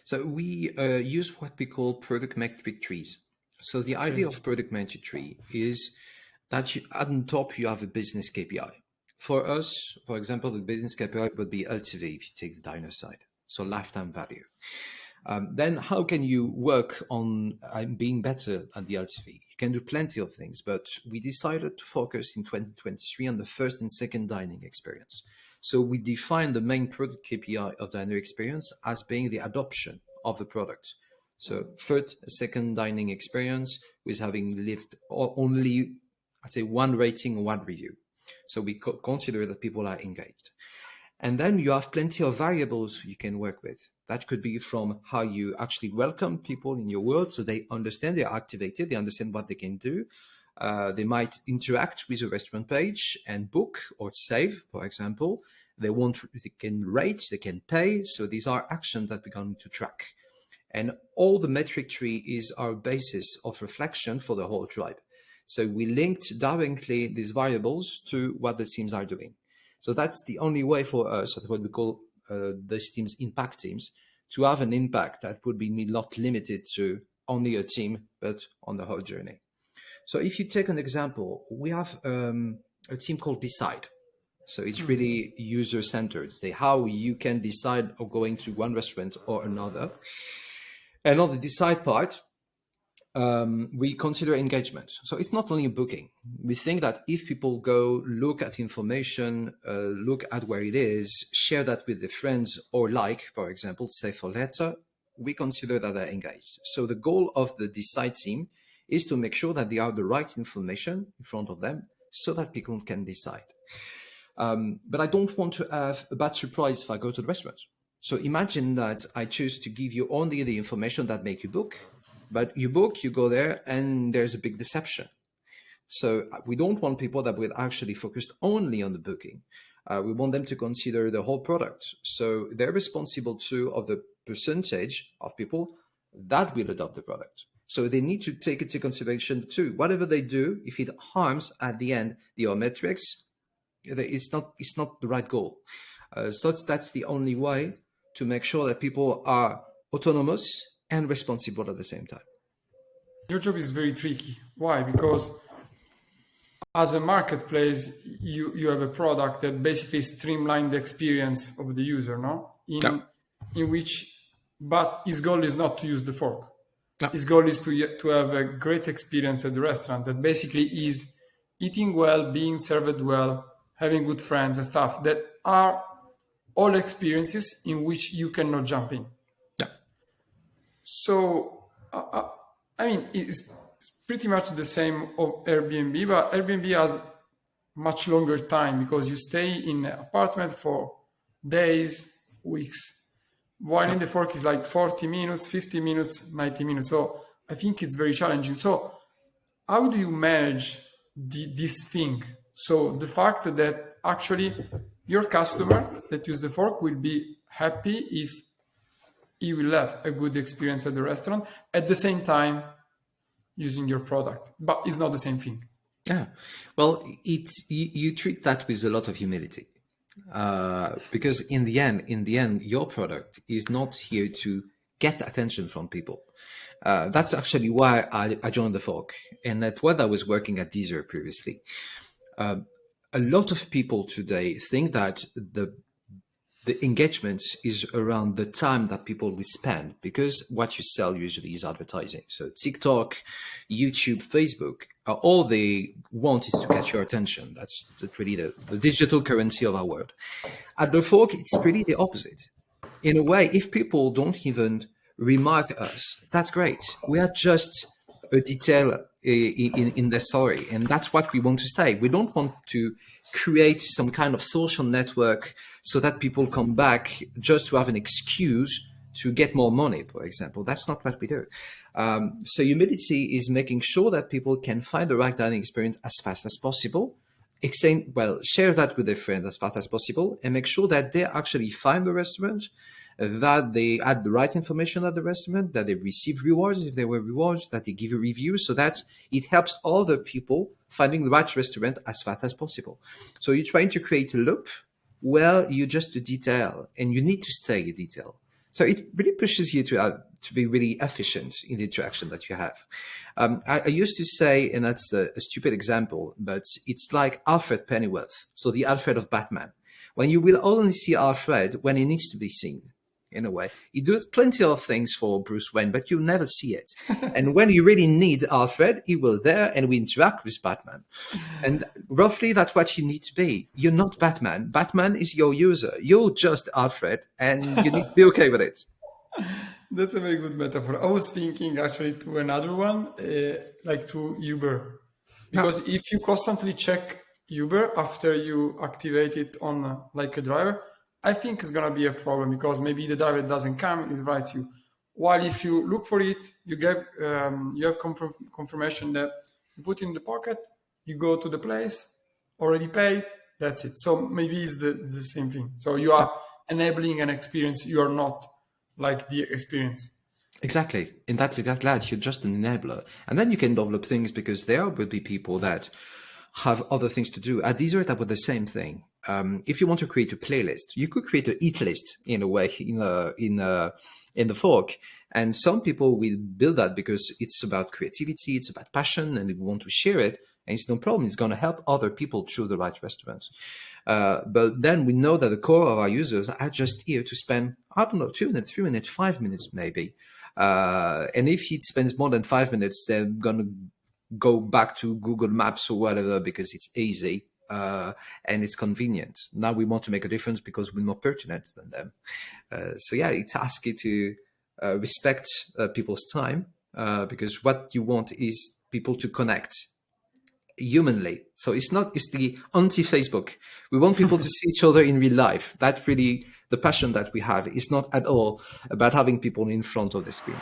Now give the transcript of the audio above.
So we use what we call product metric trees. So the idea of product metric tree is that at the top you have a business KPI. For us, for example, the business KPI would be LTV if you take the diner side, so lifetime value. Then how can you work on being better at the LTV? You can do plenty of things, but we decided to focus in 2023 on the first and second dining experience. So we define the main product KPI of diner experience as being the adoption of the product. So first, second dining experience with having lived only, I'd say, one rating, one review. So we consider that people are engaged. And then you have plenty of variables you can work with. That could be from how you actually welcome people in your world, so they understand, they're activated, they understand what they can do. They might interact with a restaurant page and book or save, for example. They can rate, they can pay. So these are actions that we're going to track. And all the metric tree is our basis of reflection for the whole tribe. So we linked directly these variables to what the teams are doing. So that's the only way for us, what we call these teams impact teams, to have an impact that would be not limited to only a team, but on the whole journey. So if you take an example, we have a team called Decide. So it's really user-centered. It's how you can decide of going to one restaurant or another. And on the Decide part, we consider engagement. So it's not only a booking. We think that if people go look at information, look at where it is, share that with their friends, or for example, save for later, we consider that they're engaged. So the goal of the Decide team is to make sure that they have the right information in front of them so that people can decide. But I don't want to have a bad surprise if I go to the restaurant. So imagine that I choose to give you only the information that make you book, but you book, you go there, and there's a big deception. So we don't want people that will actually focus only on the booking. We want them to consider the whole product. So they're responsible too of the percentage of people that will adopt the product. So they need to take into consideration too, whatever they do, if it harms at the end your metrics, it's not the right goal. So that's the only way to make sure that people are autonomous and responsible at the same time. Your job is very tricky. Why? Because as a marketplace, you have a product that basically streamlines the experience of the user, no? In which, but his goal is not to use the fork. No. His goal is to have a great experience at the restaurant that basically is eating well, being served well, having good friends and stuff that are all experiences in which you cannot jump in. Yeah. So, I mean, it's pretty much the same of Airbnb, but Airbnb has much longer time because you stay in an apartment for days, weeks, while in TheFork is like 40 minutes, 50 minutes, 90 minutes. So I think it's very challenging. So how do you manage this thing? So the fact that actually your customer that use TheFork will be happy if he will have a good experience at the restaurant at the same time using your product, but it's not the same thing. Yeah, well, you treat that with a lot of humility, because in the end, your product is not here to get attention from people. That's actually why I joined TheFork, and that's what I was working at Deezer previously. A lot of people today think that the engagement is around the time that people will spend, because what you sell usually is advertising. So TikTok, YouTube, Facebook, all they want is to catch your attention. That's really the digital currency of our world. At TheFork, it's really the opposite. In a way, if people don't even remark us, that's great. We are just a detail in the story, and that's what we want to stay. We don't want to create some kind of social network so that people come back just to have an excuse to get more money, for example. That's not what we do. So humility is making sure that people can find the right dining experience as fast as possible, share that with their friends as fast as possible, and make sure that they actually find the restaurant, that they add the right information at the restaurant, that they receive rewards if there were rewards, that they give a review, so that it helps other people finding the right restaurant as fast as possible. So you're trying to create a loop where you're just a detail, and you need to stay a detail. So it really pushes you to be really efficient in the interaction that you have. I used to say, and that's a stupid example, but it's like Alfred Pennyworth, so the Alfred of Batman. When you will only see Alfred when he needs to be seen, in a way. He does plenty of things for Bruce Wayne, but you never see it. And when you really need Alfred, he will there and we interact with Batman. And roughly that's what you need to be. You're not Batman. Batman is your user. You're just Alfred, and you need to be okay with it. That's a very good metaphor. I was thinking actually to another one, like to Uber. Because if you constantly check Uber after you activate it on like a driver, I think it's going to be a problem because maybe the driver doesn't come, it writes you. While if you look for it, you have confirmation that you put in the pocket, you go to the place, already paid, that's it. So maybe it's the same thing. So you are enabling an experience, you are not like the experience. Exactly. And that's exactly that. You're just an enabler. And then you can develop things because there will be people that have other things to do. At Desert, about the same thing. If you want to create a playlist, you could create an eat list in a way in TheFork. And some people will build that because it's about creativity, it's about passion, and they want to share it. And it's no problem. It's going to help other people choose the right restaurants. But then we know that the core of our users are just here to spend, 2 minutes, 3 minutes, 5 minutes maybe. And if he spends more than 5 minutes, they're going to go back to Google Maps or whatever because it's easy and it's convenient. Now we want to make a difference because we're more pertinent than them. So yeah, it's asking you to respect people's time because what you want is people to connect humanly. So it's the anti-Facebook. We want people to see each other in real life. That's really the passion that we have. It's not at all about having people in front of the screen.